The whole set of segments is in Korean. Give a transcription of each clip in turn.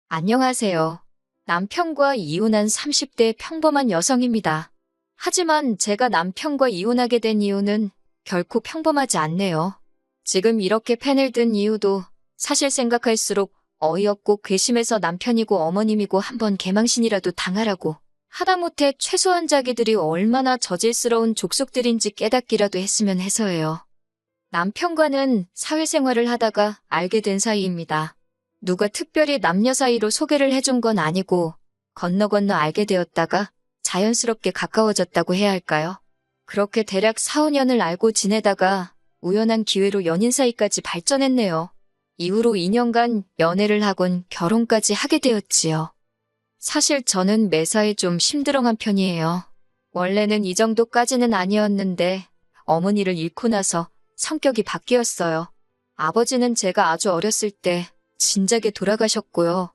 안녕하세요. 남편과 이혼한 30대 평범한 여성입니다. 하지만 제가 남편과 이혼하게 된 이유는 결코 평범하지 않네요. 지금 이렇게 펜을 든 이유도 사실 생각할수록 어이없고 괘씸해서 남편이고 어머님이고 한번 개망신이라도 당하라고 하다못해 최소한 자기들이 얼마나 저질스러운 족속들인지 깨닫기라도 했으면 해서예요. 남편과는 사회생활을 하다가 알게 된 사이입니다. 누가 특별히 남녀 사이로 소개를 해준 건 아니고 건너 알게 되었다가 자연스럽게 가까워졌다고 해야 할까요? 그렇게 대략 4, 5년을 알고 지내다가 우연한 기회로 연인 사이까지 발전했네요. 이후로 2년간 연애를 하곤 결혼까지 하게 되었지요. 사실 저는 매사에 좀 심드렁한 편이에요. 원래는 이 정도까지는 아니었는데 어머니를 잃고 나서 성격이 바뀌었어요. 아버지는 제가 아주 어렸을 때 진작에 돌아가셨고요.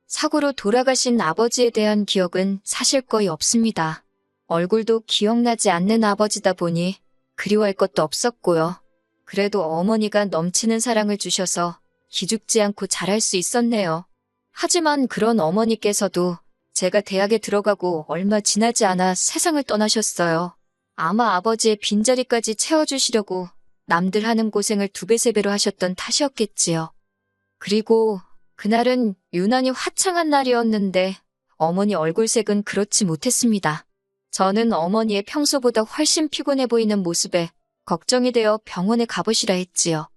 사고로 돌아가신 아버지에 대한 기억은 사실 거의 없습니다. 얼굴도 기억나지 않는 아버지다 보니 그리워할 것도 없었고요. 그래도 어머니가 넘치는 사랑을 주셔서 기죽지 않고 잘할 수 있었네요. 하지만 그런 어머니께서도 제가 대학에 들어가고 얼마 지나지 않아 세상을 떠나셨어요. 아마 아버지의 빈자리까지 채워주시려고 남들 하는 고생을 2배, 3배로 하셨던 탓이었겠지요. 그리고 그날은 유난히 화창한 날이었는데 어머니 얼굴색은 그렇지 못했습니다. 저는 어머니의 평소보다 훨씬 피곤해 보이는 모습에 걱정이 되어 병원에 가보시라 했지요.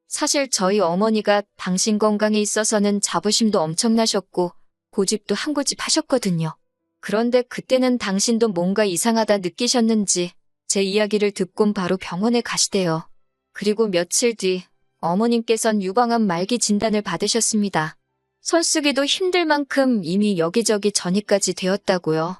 사실 저희 어머니가 당신 건강에 있어서는 자부심도 엄청나셨고 고집도 한 고집 하셨거든요. 그런데 그때는 당신도 뭔가 이상하다 느끼셨는지 제 이야기를 듣곤 바로 병원에 가시대요. 그리고 며칠 뒤 어머님께선 유방암 말기 진단을 받으셨습니다. 손쓰기도 힘들 만큼 이미 여기저기 전이까지 되었다고요.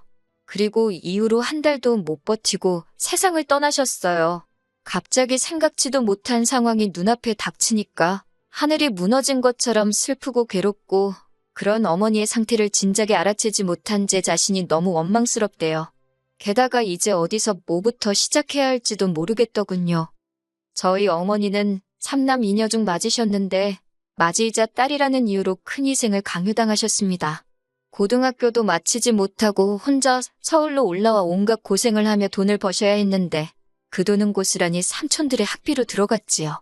그리고 이후로 한 달도 못 버티고 세상을 떠나셨어요. 갑자기 생각지도 못한 상황이 눈앞에 닥치니까 하늘이 무너진 것처럼 슬프고 괴롭고 그런 어머니의 상태를 진작에 알아채지 못한 제 자신이 너무 원망스럽대요. 게다가 이제 어디서 뭐부터 시작해야 할지도 모르겠더군요. 저희 어머니는 3남 2녀 중 맞으셨는데 맞이이자 딸이라는 이유로 큰 희생을 강요당하셨습니다. 고등학교도 마치지 못하고 혼자 서울로 올라와 온갖 고생을 하며 돈을 버셔야 했는데 그 돈은 고스란히 삼촌들의 학비로 들어갔지요.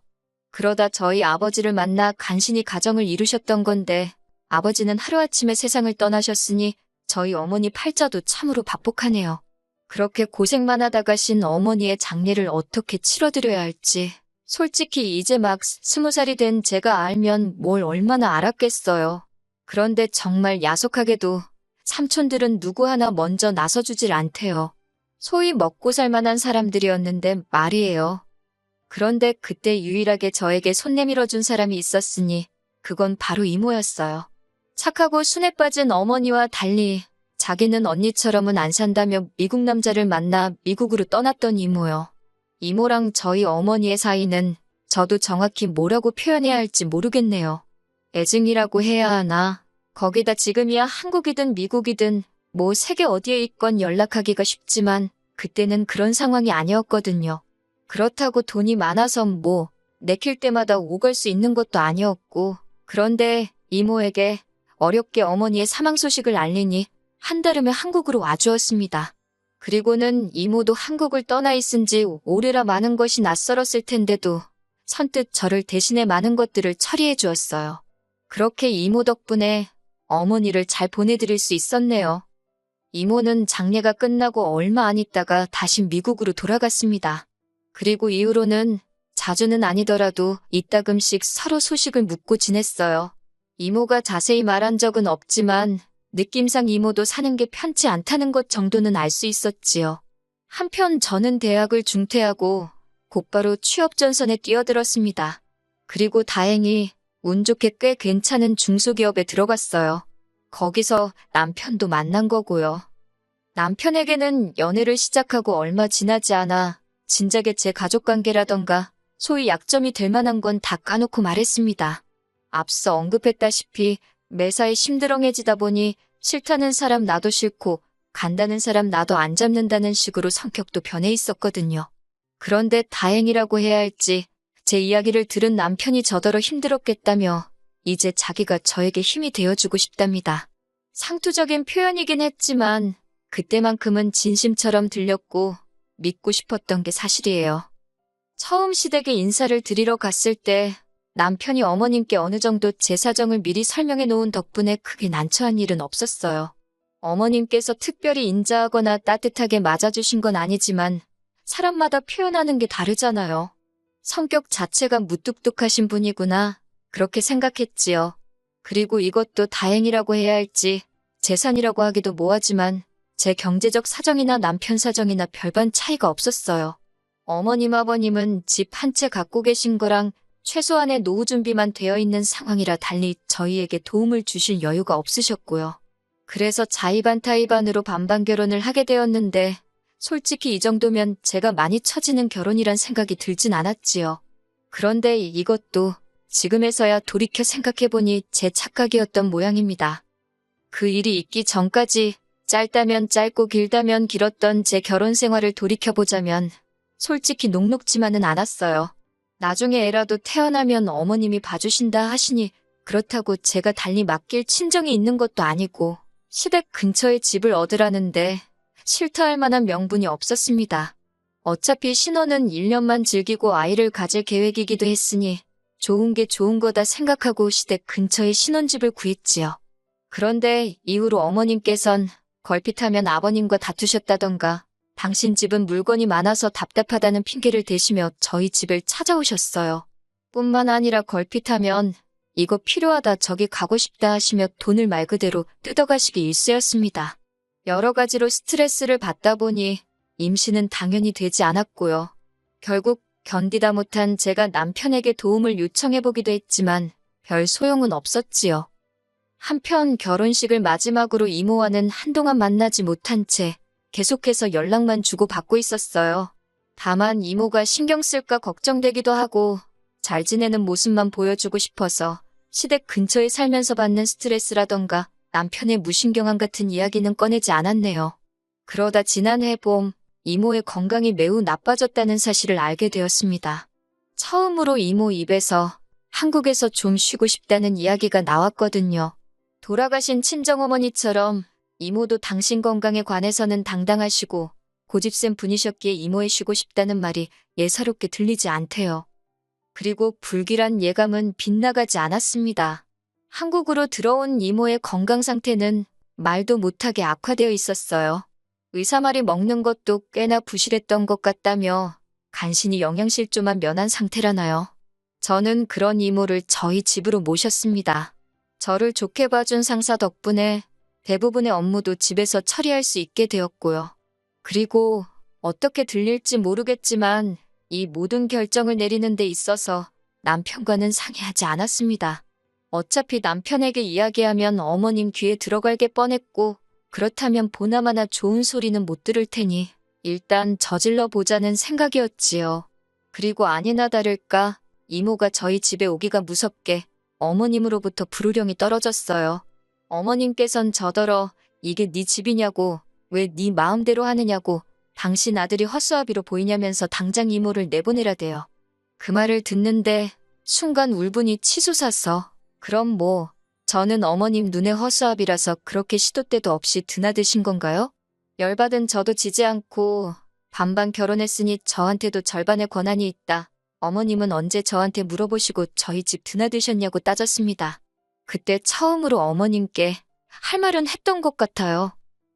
그러다 저희 아버지를 만나 간신히 가정을 이루셨던 건데 아버지는 하루아침에 세상을 떠나셨으니 저희 어머니 팔자도 참으로 박복하네요. 그렇게 고생만 하다 가신 어머니의 장례를 어떻게 치러드려야 할지 솔직히 이제 막 20살이 된 제가 알면 뭘 얼마나 알았겠어요. 그런데 정말 야속하게도 삼촌들은 누구 하나 먼저 나서주질 않대요. 소위 먹고 살만한 사람들이었는데 말이에요. 그런데 그때 유일하게 저에게 손 내밀어준 사람이 있었으니 그건 바로 이모였어요. 착하고 순에 빠진 어머니와 달리 자기는 언니처럼은 안 산다며 미국 남자를 만나 미국으로 떠났던 이모요. 이모랑 저희 어머니의 사이는 저도 정확히 뭐라고 표현해야 할지 모르겠네요. 애증이라고 해야 하나? 거기다 지금이야 한국이든 미국이든 뭐 세계 어디에 있건 연락하기가 쉽지만 그때는 그런 상황이 아니었거든요. 그렇다고 돈이 많아서 뭐 내킬 때마다 오갈 수 있는 것도 아니었고 그런데 이모에게 어렵게 어머니의 사망 소식을 알리니 한달음에 한국으로 와주었습니다. 그리고는 이모도 한국을 떠나 있은 지 오래라 많은 것이 낯설었을 텐데도 선뜻 저를 대신해 많은 것들을 처리해 주었어요. 그렇게 이모 덕분에 어머니를 잘 보내드릴 수 있었네요. 이모는 장례가 끝나고 얼마 안 있다가 다시 미국으로 돌아갔습니다. 그리고 이후로는 자주는 아니더라도 이따금씩 서로 소식을 묻고 지냈어요. 이모가 자세히 말한 적은 없지만 느낌상 이모도 사는 게 편치 않다는 것 정도는 알 수 있었지요. 한편 저는 대학을 중퇴하고 곧바로 취업 전선에 뛰어들었습니다. 그리고 다행히 운 좋게 꽤 괜찮은 중소기업에 들어갔어요. 거기서 남편도 만난 거고요. 남편에게는 연애를 시작하고 얼마 지나지 않아 진작에 제 가족관계라던가 소위 약점이 될 만한 건 다 까놓고 말했습니다. 앞서 언급했다시피 매사에 심드렁해지다 보니 싫다는 사람 나도 싫고 간다는 사람 나도 안 잡는다는 식으로 성격도 변해 있었거든요. 그런데 다행이라고 해야 할지 제 이야기를 들은 남편이 저더러 힘들었겠다며 이제 자기가 저에게 힘이 되어주고 싶답니다. 상투적인 표현이긴 했지만 그때만큼은 진심처럼 들렸고 믿고 싶었던 게 사실이에요. 처음 시댁에 인사를 드리러 갔을 때 남편이 어머님께 어느 정도 제 사정을 미리 설명해 놓은 덕분에 크게 난처한 일은 없었어요. 어머님께서 특별히 인자하거나 따뜻하게 맞아주신 건 아니지만 사람마다 표현하는 게 다르잖아요. 성격 자체가 무뚝뚝하신 분이구나 그렇게 생각했지요. 그리고 이것도 다행이라고 해야 할지 재산이라고 하기도 뭐하지만 제 경제적 사정이나 남편 사정이나 별반 차이가 없었어요. 어머님 아버님은 집 한 채 갖고 계신 거랑 최소한의 노후 준비만 되어 있는 상황이라 달리 저희에게 도움을 주실 여유가 없으셨고요. 그래서 자의반타의반으로 반반 결혼을 하게 되었는데 솔직히 이 정도면 제가 많이 처지는 결혼이란 생각이 들진 않았지요. 그런데 이것도 지금에서야 돌이켜 생각해보니 제 착각이었던 모양입니다. 그 일이 있기 전까지 짧다면 짧고 길다면 길었던 제 결혼 생활을 돌이켜보자면 솔직히 녹록지만은 않았어요. 나중에 애라도 태어나면 어머님이 봐주신다 하시니 그렇다고 제가 달리 맡길 친정이 있는 것도 아니고 시댁 근처에 집을 얻으라는데 싫다 할 만한 명분이 없었습니다. 어차피 신혼은 1년만 즐기고 아이를 가질 계획이기도 했으니 좋은 게 좋은 거다 생각하고 시댁 근처에 신혼집을 구했지요. 그런데 이후로 어머님께선 걸핏하면 아버님과 다투셨다던가 당신 집은 물건이 많아서 답답하다는 핑계를 대시며 저희 집을 찾아오셨어요. 뿐만 아니라 걸핏하면 이거 필요하다 저기 가고 싶다 하시며 돈을 말 그대로 뜯어가시기 일쑤였습니다. 여러 가지로 스트레스를 받다 보니 임신은 당연히 되지 않았고요. 결국 견디다 못한 제가 남편에게 도움을 요청해보기도 했지만 별 소용은 없었지요. 한편 결혼식을 마지막으로 이모와는 한동안 만나지 못한 채 계속해서 연락만 주고받고 있었어요. 다만 이모가 신경 쓸까 걱정되기도 하고 잘 지내는 모습만 보여주고 싶어서 시댁 근처에 살면서 받는 스트레스라던가 남편의 무신경함 같은 이야기는 꺼내지 않았네요. 그러다 지난해 봄 이모의 건강이 매우 나빠졌다는 사실을 알게 되었습니다. 처음으로 이모 입에서 한국에서 좀 쉬고 싶다는 이야기가 나왔거든요. 돌아가신 친정어머니처럼 이모도 당신 건강에 관해서는 당당하시고 고집센 분이셨기에 이모의 쉬고 싶다는 말이 예사롭게 들리지 않대요. 그리고 불길한 예감은 빗나가지 않았습니다. 한국으로 들어온 이모의 건강 상태는 말도 못하게 악화되어 있었어요. 의사 말이 먹는 것도 꽤나 부실했던 것 같다며 간신히 영양실조만 면한 상태라나요. 저는 그런 이모를 저희 집으로 모셨습니다. 저를 좋게 봐준 상사 덕분에 대부분의 업무도 집에서 처리할 수 있게 되었고요. 그리고 어떻게 들릴지 모르겠지만 이 모든 결정을 내리는 데 있어서 남편과는 상의하지 않았습니다. 어차피 남편에게 이야기하면 어머님 귀에 들어갈 게 뻔했고 그렇다면 보나마나 좋은 소리는 못 들을 테니 일단 저질러 보자는 생각이었지요. 그리고 아니나 다를까 이모가 저희 집에 오기가 무섭게 어머님으로부터 불호령이 떨어졌어요. 어머님께선 저더러 이게 네 집이냐고 왜 네 마음대로 하느냐고 당신 아들이 허수아비로 보이냐면서 당장 이모를 내보내라대요. 그 말을 듣는데 순간 울분이 치솟아서 그럼 뭐 저는 어머님 눈에 허수아비라서 그렇게 시도 때도 없이 드나드신 건가요? 열받은 저도 지지 않고 반반 결혼했으니 저한테도 절반의 권한이 있다. 어머님은 언제 저한테 물어보시고 저희 집 드나드셨냐고 따졌습니다. 그때 처음으로 어머님께 할 말은 했던 것 같아요.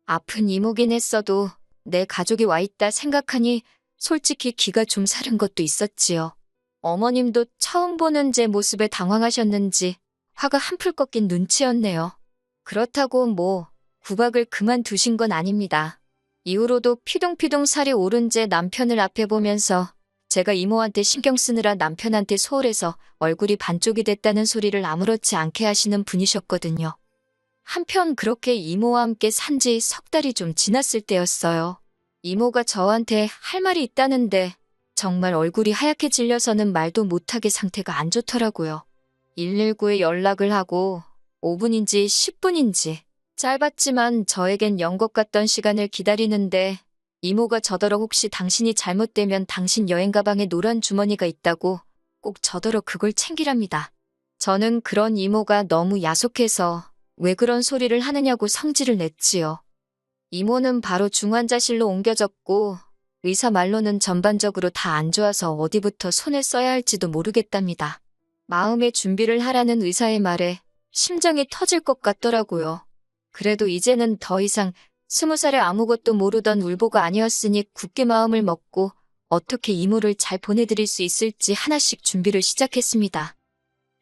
아픈 이모긴 했어도 내 가족이 와 있다 생각하니 솔직히 기가 좀 사른 것도 있었지요. 어머님도 처음 보는 제 모습에 당황하셨는지 화가 한풀 꺾인 눈치였네요. 그렇다고 뭐 구박을 그만두신 건 아닙니다. 이후로도 피동피동 살이 오른 제 남편을 앞에 보면서 제가 이모한테 신경 쓰느라 남편한테 소홀해서 얼굴이 반쪽이 됐다는 소리를 아무렇지 않게 하시는 분이셨거든요. 한편 그렇게 이모와 함께 산 지 석 달이 좀 지났을 때였어요. 이모가 저한테 할 말이 있다는데 정말 얼굴이 하얗게 질려서는 말도 못하게 상태가 안 좋더라고요. 119에 연락을 하고 5분인지 10분인지 짧았지만 저에겐 연것 같던 시간을 기다리는데 이모가 저더러 혹시 당신이 잘못되면 당신 여행 가방에 노란 주머니가 있다고 꼭 저더러 그걸 챙기랍니다. 저는 그런 이모가 너무 야속해서 왜 그런 소리를 하느냐고 성질을 냈지요. 이모는 바로 중환자실로 옮겨졌고 의사 말로는 전반적으로 다 안 좋아서 어디부터 손을 써야 할지도 모르겠답니다. 마음의 준비를 하라는 의사의 말에 심장이 터질 것 같더라고요. 그래도 이제는 더 이상 20살에 아무것도 모르던 울보가 아니었으니 굳게 마음을 먹고 어떻게 이모를 잘 보내드릴 수 있을지 하나씩 준비를 시작했습니다.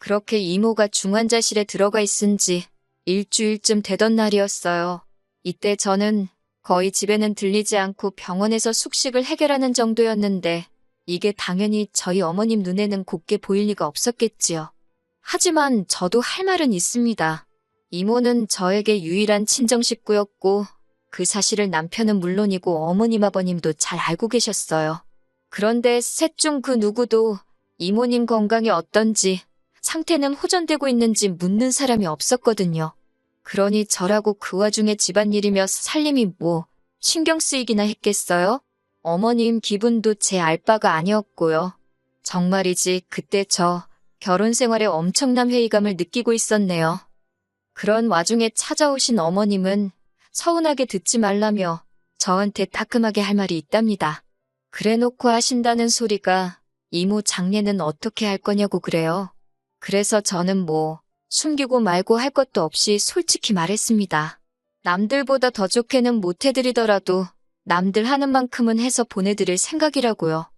그렇게 이모가 중환자실에 들어가 있은 지 일주일쯤 되던 날이었어요. 이때 저는 거의 집에는 들리지 않고 병원에서 숙식을 해결하는 정도였는데 이게 당연히 저희 어머님 눈에는 곱게 보일 리가 없었겠지요. 하지만 저도 할 말은 있습니다. 이모는 저에게 유일한 친정 식구였고 그 사실을 남편은 물론이고 어머님 아버님도 잘 알고 계셨어요. 그런데 셋 중 그 누구도 이모님 건강이 어떤지 상태는 호전되고 있는지 묻는 사람이 없었거든요. 그러니 저라고 그 와중에 집안일이며 살림이 뭐 신경 쓰이기나 했겠어요? 어머님 기분도 제 알바가 아니었고요. 정말이지 그때 저 결혼 생활에 엄청난 회의감을 느끼고 있었네요. 그런 와중에 찾아오신 어머님은 서운하게 듣지 말라며 저한테 따끔하게 할 말이 있답니다. 그래놓고 하신다는 소리가 이모 장례는 어떻게 할 거냐고 그래요. 그래서 저는 뭐 숨기고 말고 할 것도 없이 솔직히 말했습니다. 남들보다 더 좋게는 못 해드리더라도 남들 하는 만큼은 해서 보내드릴 생각이라고요.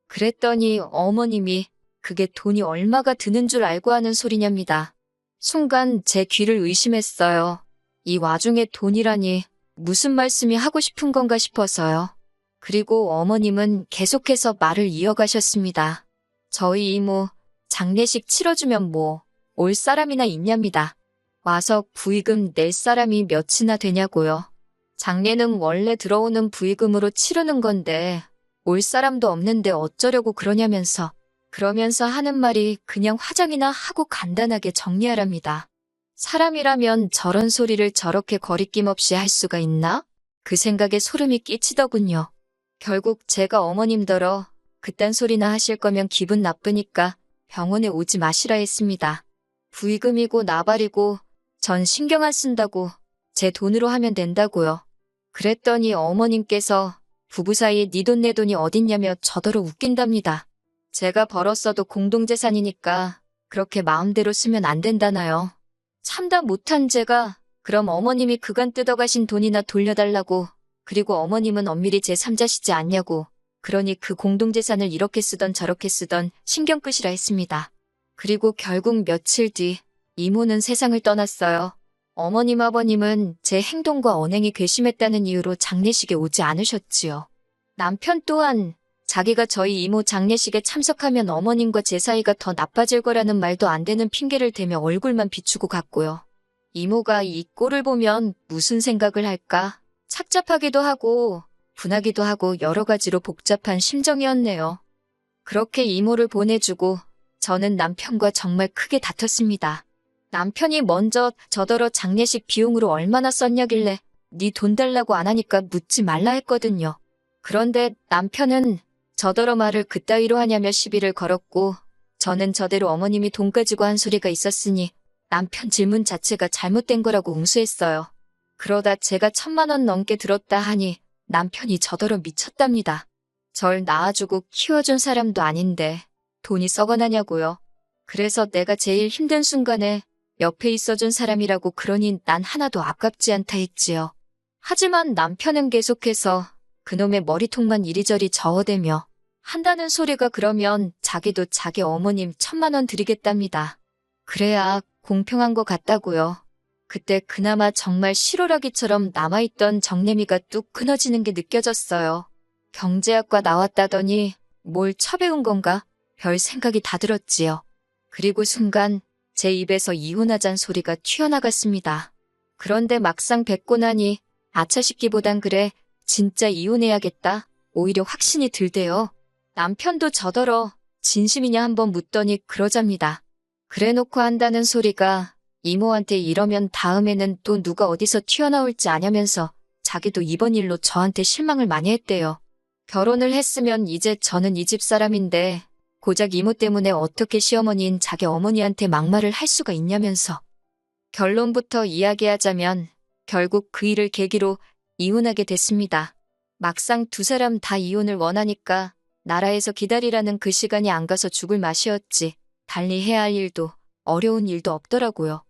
그랬더니 어머님이 그게 돈이 얼마가 드는 줄 알고 하는 소리냐입니다. 순간 제 귀를 의심했어요. 이 와중에 돈이라니 무슨 말씀이 하고 싶은 건가 싶어서요. 그리고 어머님은 계속해서 말을 이어가셨습니다. 저희 이모 장례식 치러주면 뭐 올 사람이나 있냐입니다. 와서 부의금 낼 사람이 몇이나 되냐고요. 장례는 원래 들어오는 부의금으로 치르는 건데 올 사람도 없는데 어쩌려고 그러냐면서 그러면서 하는 말이 그냥 화장이나 하고 간단하게 정리하랍니다. 사람이라면 저런 소리를 저렇게 거리낌 없이 할 수가 있나? 그 생각에 소름이 끼치더군요. 결국 제가 어머님더러 그딴 소리나 하실 거면 기분 나쁘니까 병원에 오지 마시라 했습니다. 부의금이고 나발이고 전 신경 안 쓴다고 제 돈으로 하면 된다고요. 그랬더니 어머님께서 부부 사이에 네 돈 내 돈이 어딨냐며 저더러 웃긴답니다. 제가 벌었어도 공동재산이니까 그렇게 마음대로 쓰면 안 된다나요. 참다 못한 제가 그럼 어머님이 그간 뜯어가신 돈이나 돌려달라고 그리고 어머님은 엄밀히 제3자시지 않냐고 그러니 그 공동재산을 이렇게 쓰던 저렇게 쓰던 신경 끄시라 했습니다. 그리고 결국 며칠 뒤 이모는 세상을 떠났어요. 어머님 아버님은 제 행동과 언행이 괘씸했다는 이유로 장례식에 오지 않으셨지요. 남편 또한 자기가 저희 이모 장례식에 참석하면 어머님과 제 사이가 더 나빠질 거라는 말도 안 되는 핑계를 대며 얼굴만 비추고 갔고요. 이모가 이 꼴을 보면 무슨 생각을 할까? 착잡하기도 하고 분하기도 하고 여러 가지로 복잡한 심정이었네요. 그렇게 이모를 보내주고 저는 남편과 정말 크게 다퉜습니다. 남편이 먼저 저더러 장례식 비용으로 얼마나 썼냐길래 네 돈 달라고 안 하니까 묻지 말라 했거든요. 그런데 남편은 저더러 말을 그따위로 하냐며 시비를 걸었고 저는 저대로 어머님이 돈 가지고 한 소리가 있었으니 남편 질문 자체가 잘못된 거라고 응수했어요. 그러다 제가 1,000만 원 넘게 들었다 하니 남편이 저더러 미쳤답니다. 절 낳아주고 키워준 사람도 아닌데 돈이 썩어나냐고요. 그래서 내가 제일 힘든 순간에 옆에 있어준 사람이라고 그러니 난 하나도 아깝지 않다 했지요. 하지만 남편은 계속해서 그놈의 머리통만 이리저리 저어대며 한다는 소리가 그러면 자기도 자기 어머님 1,000만 원 드리겠답니다. 그래야 공평한 것 같다고요. 그때 그나마 정말 실오라기처럼 남아있던 정내미가 뚝 끊어지는 게 느껴졌어요. 경제학과 나왔다더니 뭘 처배운 건가? 별 생각이 다 들었지요. 그리고 순간 제 입에서 이혼하잔 소리가 튀어나갔습니다. 그런데 막상 뵙고 나니 아차 싶기보단 그래 진짜 이혼해야겠다. 오히려 확신이 들대요. 남편도 저더러 진심이냐 한번 묻더니 그러잡니다. 그래놓고 한다는 소리가 이모한테 이러면 다음에는 또 누가 어디서 튀어나올지 아냐면서 자기도 이번 일로 저한테 실망을 많이 했대요. 결혼을 했으면 이제 저는 이 집 사람인데 고작 이모 때문에 어떻게 시어머니인 자기 어머니한테 막말을 할 수가 있냐면서. 결론부터 이야기하자면 결국 그 일을 계기로 이혼하게 됐습니다. 막상 두 사람 다 이혼을 원하니까 나라에서 기다리라는 그 시간이 안 가서 죽을 맛이었지. 달리 해야 할 일도 어려운 일도 없더라고요.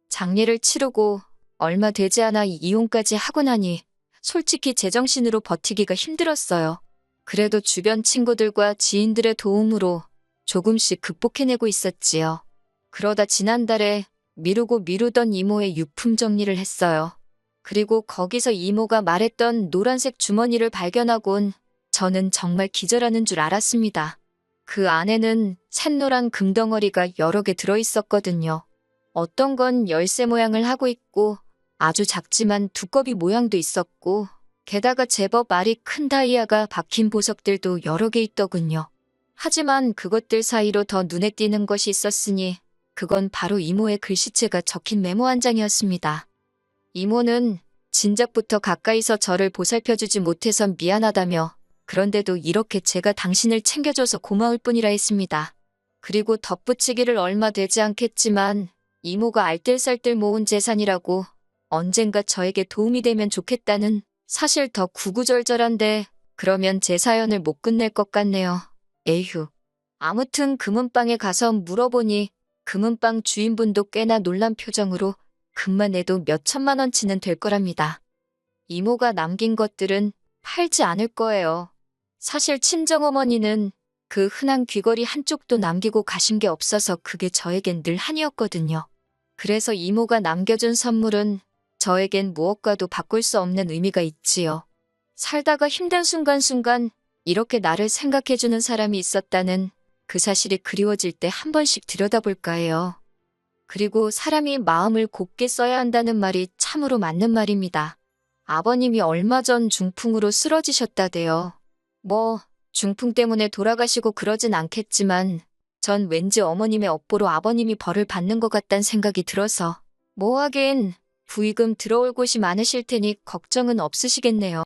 장례를 치르고 얼마 되지 않아 이혼까지 하고 나니 솔직히 제정신으로 버티기가 힘들었어요. 그래도 주변 친구들과 지인들의 도움으로 조금씩 극복해내고 있었지요. 그러다 지난달에 미루고 미루던 이모의 유품 정리를 했어요. 그리고 거기서 이모가 말했던 노란색 주머니를 발견하곤 저는 정말 기절하는 줄 알았습니다. 그 안에는 샛노란 금덩어리가 여러 개 들어있었거든요. 어떤 건 열쇠 모양을 하고 있고 아주 작지만 두꺼비 모양도 있었고 게다가 제법 알이 큰 다이아가 박힌 보석들도 여러 개 있더군요. 하지만 그것들 사이로 더 눈에 띄는 것이 있었으니 그건 바로 이모의 글씨체가 적힌 메모 한 장이었습니다. 이모는 진작부터 가까이서 저를 보살펴주지 못해서 미안하다며 그런데도 이렇게 제가 당신을 챙겨줘서 고마울 뿐이라 했습니다. 그리고 덧붙이기를 얼마 되지 않겠지만 이모가 알뜰살뜰 모은 재산이라고 언젠가 저에게 도움이 되면 좋겠다는 사실 더 구구절절한데 그러면 제 사연을 못 끝낼 것 같네요. 에휴. 아무튼 금은방에 가서 물어보니 금은방 주인분도 꽤나 놀란 표정으로 금만 내도 몇 천만 원치는 될 거랍니다. 이모가 남긴 것들은 팔지 않을 거예요. 사실 친정어머니는 그 흔한 귀걸이 한쪽도 남기고 가신 게 없어서 그게 저에겐 늘 한이었거든요. 그래서 이모가 남겨준 선물은 저에겐 무엇과도 바꿀 수 없는 의미가 있지요. 살다가 힘든 순간순간 이렇게 나를 생각해주는 사람이 있었다는 그 사실이 그리워질 때 한 번씩 들여다볼까 해요. 그리고 사람이 마음을 곱게 써야 한다는 말이 참으로 맞는 말입니다. 아버님이 얼마 전 중풍으로 쓰러지셨다대요. 중풍 때문에 돌아가시고 그러진 않겠지만 전 왠지 어머님의 업보로 아버님이 벌을 받는 것 같단 생각이 들어서 하긴 부의금 들어올 곳이 많으실 테니 걱정은 없으시겠네요.